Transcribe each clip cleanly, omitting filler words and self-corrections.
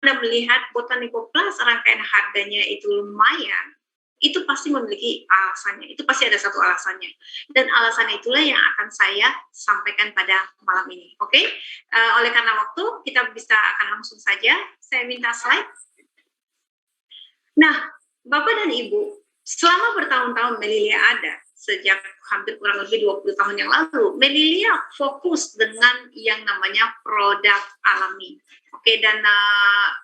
Anda melihat Botanical Plus rangkaian harganya itu lumayan, itu pasti memiliki alasannya, itu pasti ada satu alasannya. Dan alasan itulah yang akan saya sampaikan pada malam ini, oke? Oleh karena waktu, kita bisa akan langsung saja, saya minta slide. Nah, Bapak dan Ibu, selama bertahun-tahun Melilia ada, sejak hampir kurang lebih 20 tahun yang lalu, Melilia fokus dengan yang namanya produk alami. Oke, dan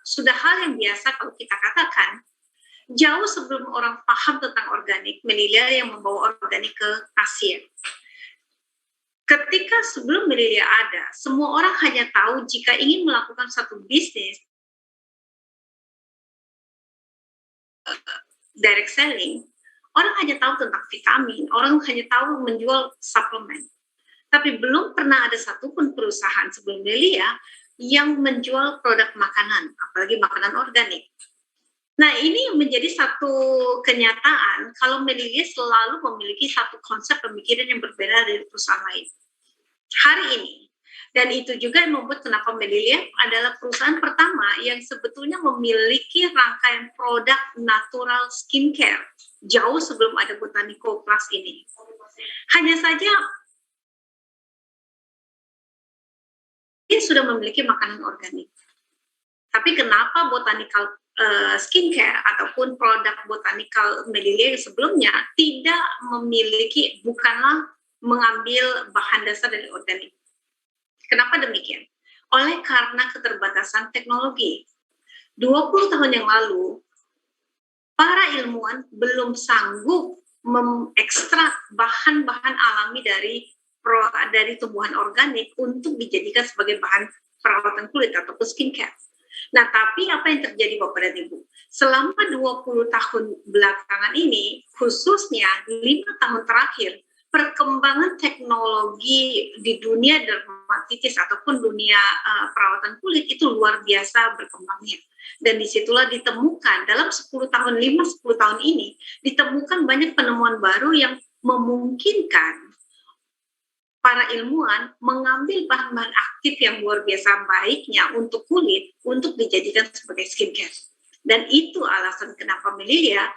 sudah hal yang biasa kalau kita katakan, jauh sebelum orang paham tentang organik, Melilia yang membawa organik ke Asia. Ketika sebelum Melilia ada, semua orang hanya tahu jika ingin melakukan satu bisnis, direct selling, orang hanya tahu tentang vitamin, orang hanya tahu menjual suplemen. Tapi belum pernah ada satupun perusahaan sebelum Melilia yang menjual produk makanan, apalagi makanan organik. Nah, ini menjadi satu kenyataan kalau Melilia selalu memiliki satu konsep pemikiran yang berbeda dari perusahaan lain. Hari ini, dan itu juga yang membuat kenapa Melilia adalah perusahaan pertama yang sebetulnya memiliki rangkaian produk natural skincare jauh sebelum ada Botanical Plus ini. Hanya saja ini sudah memiliki makanan organik. Tapi kenapa botanical skincare ataupun produk botanical Melilia sebelumnya tidak memiliki, bukanlah mengambil bahan dasar dari organik? Kenapa demikian? Oleh karena keterbatasan teknologi. 20 tahun yang lalu, para ilmuwan belum sanggup mengekstrak bahan-bahan alami dari tumbuhan organik untuk dijadikan sebagai bahan perawatan kulit ataupun skincare. Nah, tapi apa yang terjadi Bapak dan Ibu? Selama 20 tahun belakangan ini, khususnya 5 tahun terakhir, perkembangan teknologi di dunia dermatitis ataupun dunia perawatan kulit itu luar biasa berkembangnya. Dan disitulah ditemukan dalam 10 tahun, 5-10 tahun ini, ditemukan banyak penemuan baru yang memungkinkan para ilmuwan mengambil bahan-bahan aktif yang luar biasa baiknya untuk kulit untuk dijadikan sebagai skincare. Dan itu alasan kenapa Melilia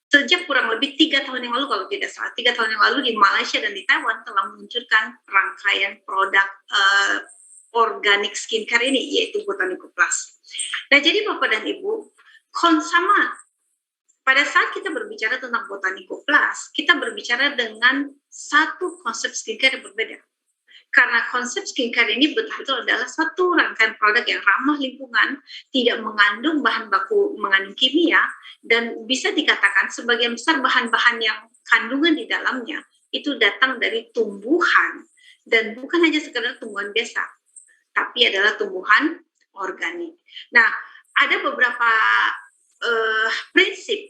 sejak kurang lebih 3 tahun yang lalu, kalau tidak salah, 3 tahun yang lalu di Malaysia dan di Taiwan telah meluncurkan rangkaian produk organic skincare ini, yaitu Botanical Plus. Nah, jadi Bapak dan Ibu, sama pada saat kita berbicara tentang Botanical Plus, kita berbicara dengan satu konsep skincare yang berbeda. Karena konsep skincare ini betul-betul adalah satu rangkaian produk yang ramah lingkungan, tidak mengandung bahan baku mengandung kimia, dan bisa dikatakan sebagian besar bahan-bahan yang kandungan di dalamnya itu datang dari tumbuhan, dan bukan hanya sekedar tumbuhan biasa, tapi adalah tumbuhan organik. Nah, ada beberapa prinsip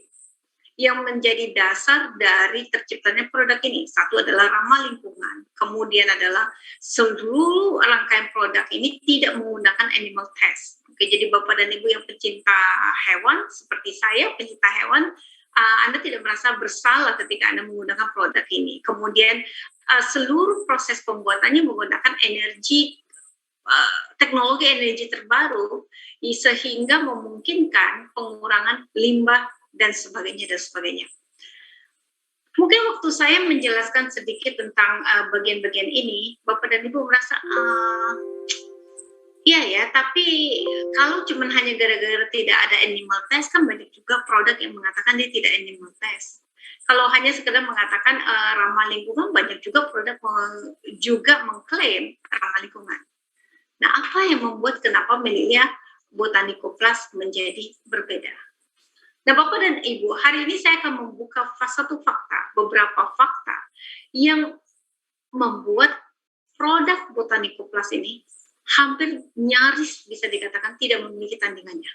yang menjadi dasar dari terciptanya produk ini. Satu adalah ramah lingkungan, kemudian adalah seluruh rangkaian produk ini tidak menggunakan animal test. Oke, jadi Bapak dan Ibu yang pecinta hewan, seperti saya pecinta hewan, Anda tidak merasa bersalah ketika Anda menggunakan produk ini. Kemudian seluruh proses pembuatannya menggunakan teknologi energi terbaru, sehingga memungkinkan pengurangan limbah dan sebagainya dan sebagainya. Mungkin waktu saya menjelaskan sedikit tentang bagian-bagian ini, Bapak dan Ibu merasa iya ya, tapi kalau cuma hanya gara-gara tidak ada animal test, kan banyak juga produk yang mengatakan dia tidak animal test. Kalau hanya sekedar mengatakan ramah lingkungan, banyak juga produk juga mengklaim ramah lingkungan. Nah, apa yang membuat kenapa Melilia Botanical Plus menjadi berbeda? Nah, Bapak dan Ibu, hari ini saya akan membuka beberapa fakta yang membuat produk Botanical Plus ini hampir nyaris bisa dikatakan tidak memiliki tandingannya.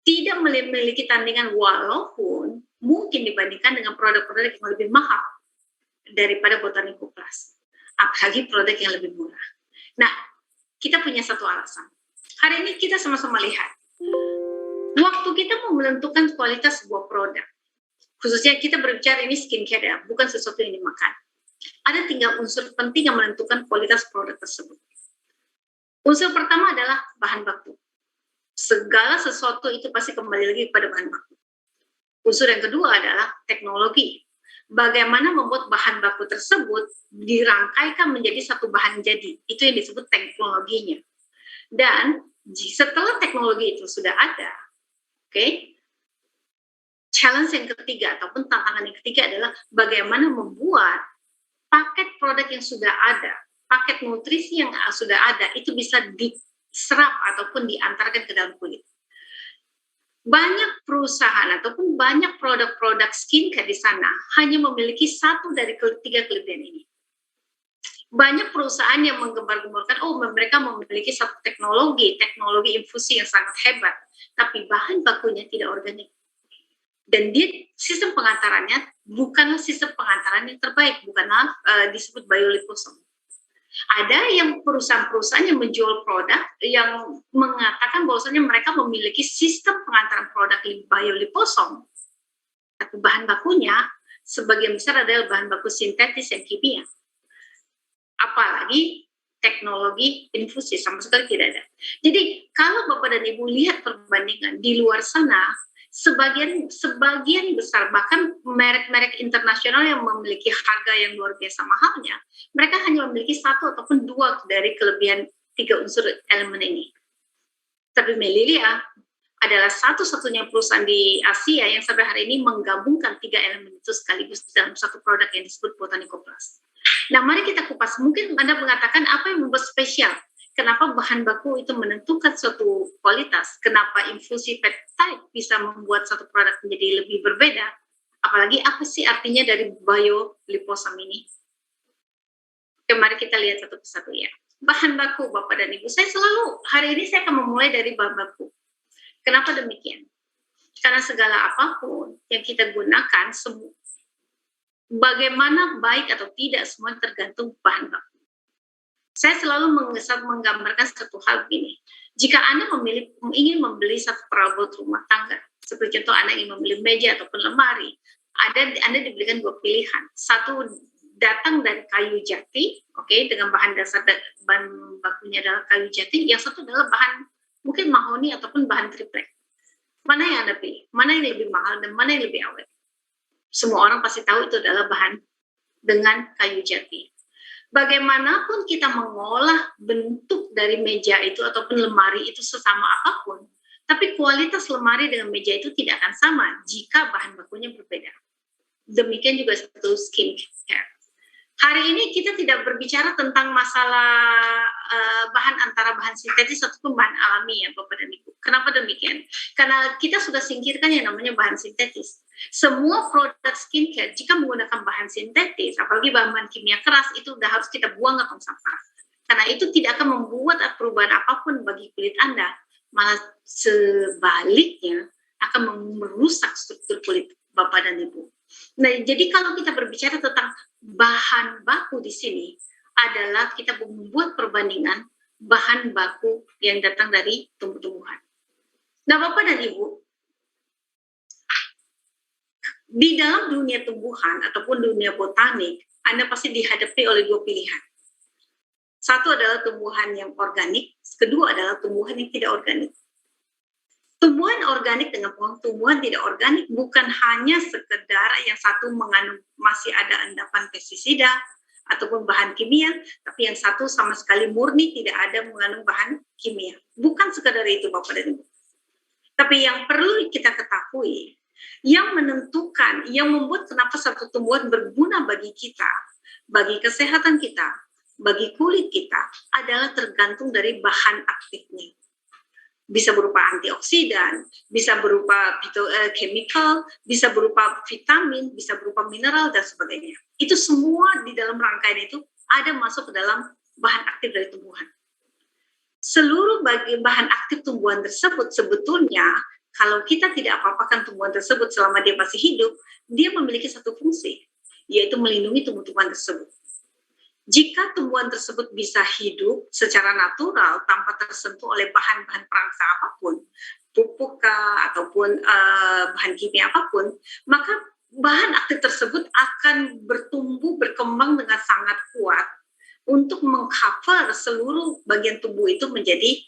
Tidak memiliki tandingan walaupun mungkin dibandingkan dengan produk-produk yang lebih mahal daripada Botanical Plus. Apalagi produk yang lebih murah. Nah, kita punya satu alasan. Hari ini kita sama-sama lihat. Waktu kita mau menentukan kualitas sebuah produk, khususnya kita berbicara ini skincare ya, bukan sesuatu yang dimakan. Ada 3 unsur penting yang menentukan kualitas produk tersebut. Unsur pertama adalah bahan baku. Segala sesuatu itu pasti kembali lagi kepada bahan baku. Unsur yang kedua adalah teknologi. Bagaimana membuat bahan baku tersebut dirangkaikan menjadi satu bahan jadi. Itu yang disebut teknologinya. Dan setelah teknologi itu sudah ada, challenge yang ketiga ataupun tantangan yang ketiga adalah bagaimana membuat paket produk yang sudah ada, paket nutrisi yang sudah ada, itu bisa diserap ataupun diantarkan ke dalam kulit. Banyak perusahaan ataupun banyak produk-produk skincare di sana hanya memiliki satu dari ketiga kelebihan ini. Banyak perusahaan yang menggembar-gemborkan, mereka memiliki satu teknologi infusi yang sangat hebat, tapi bahan bakunya tidak organik. Dan sistem pengantarannya bukanlah sistem pengantaran yang terbaik, bukanlah disebut bioliposome. Ada yang perusahaan-perusahaan yang menjual produk yang mengatakan bahwasanya mereka memiliki sistem pengantaran produk bioliposome, tapi bahan bakunya sebagian besar adalah bahan baku sintetis yang kimia. Apalagi teknologi infusi sama sekali tidak ada. Jadi kalau Bapak dan Ibu lihat perbandingan di luar sana, sebagian besar bahkan merek-merek internasional yang memiliki harga yang luar biasa mahalnya, mereka hanya memiliki satu ataupun dua dari kelebihan tiga unsur elemen ini. Tapi Melilia adalah satu-satunya perusahaan di Asia yang sampai hari ini menggabungkan tiga elemen itu sekaligus dalam satu produk yang disebut Botanico Plus. Nah, mari kita kupas. Mungkin Anda mengatakan apa yang membuat spesial? Kenapa bahan baku itu menentukan suatu kualitas? Kenapa infusi peptide bisa membuat satu produk menjadi lebih berbeda? Apalagi apa sih artinya dari bioliposome ini? Oke, mari kita lihat satu persatu ya. Bahan baku, Bapak dan Ibu. Hari ini saya akan memulai dari bahan baku. Kenapa demikian? Karena segala apapun yang kita gunakan, bagaimana baik atau tidak, semua tergantung bahan baku. Saya selalu menggambarkan satu hal begini. Jika Anda ingin membeli satu perabot rumah tangga, seperti contoh Anda ingin membeli meja ataupun lemari, Anda diberikan dua pilihan. Satu datang dari kayu jati, dengan bahan dasar bahan bakunya adalah kayu jati. Yang satu adalah bahan mungkin mahoni ataupun bahan triplek. Mana yang Anda pilih? Mana yang lebih mahal dan mana yang lebih awet? Semua orang pasti tahu itu adalah bahan dengan kayu jati. Bagaimanapun kita mengolah bentuk dari meja itu ataupun lemari itu sesama apapun, tapi kualitas lemari dengan meja itu tidak akan sama jika bahan bakunya berbeda. Demikian juga satu skincare. Hari ini kita tidak berbicara tentang masalah bahan antara bahan sintetis ataupun bahan alami ya Bapak dan Ibu. Kenapa demikian? Karena kita sudah singkirkan yang namanya bahan sintetis. Semua produk skincare jika menggunakan bahan sintetis, apalagi bahan-bahan kimia keras, itu udah harus kita buang ke tong sampah. Karena itu tidak akan membuat perubahan apapun bagi kulit Anda, malah sebaliknya akan merusak struktur kulit Bapak dan Ibu. Nah, jadi kalau kita berbicara tentang bahan baku di sini adalah kita membuat perbandingan bahan baku yang datang dari tumbuh-tumbuhan. Nah, Bapak dan Ibu, di dalam dunia tumbuhan ataupun dunia botanik, Anda pasti dihadapi oleh dua pilihan. Satu adalah tumbuhan yang organik, kedua adalah tumbuhan yang tidak organik. Tumbuhan organik dengan tumbuhan tidak organik bukan hanya sekedar yang satu mengandung masih ada endapan pestisida ataupun bahan kimia, tapi yang satu sama sekali murni tidak ada mengandung bahan kimia. Bukan sekedar itu Bapak dan Ibu. Tapi yang perlu kita ketahui, yang menentukan, yang membuat kenapa satu tumbuhan berguna bagi kita, bagi kesehatan kita, bagi kulit kita, adalah tergantung dari bahan aktifnya. Bisa berupa antioksidan, bisa berupa chemical, bisa berupa vitamin, bisa berupa mineral, dan sebagainya. Itu semua di dalam rangkaian itu ada masuk ke dalam bahan aktif dari tumbuhan. Seluruh bahan aktif tumbuhan tersebut sebetulnya, kalau kita tidak apa-apakan tumbuhan tersebut selama dia masih hidup, dia memiliki satu fungsi, yaitu melindungi tumbuh-tumbuhan tersebut. Jika tumbuhan tersebut bisa hidup secara natural tanpa tersentuh oleh bahan-bahan perangsang apapun, pupuk ataupun bahan kimia apapun, maka bahan aktif tersebut akan bertumbuh, berkembang dengan sangat kuat untuk mengcover seluruh bagian tubuh itu menjadi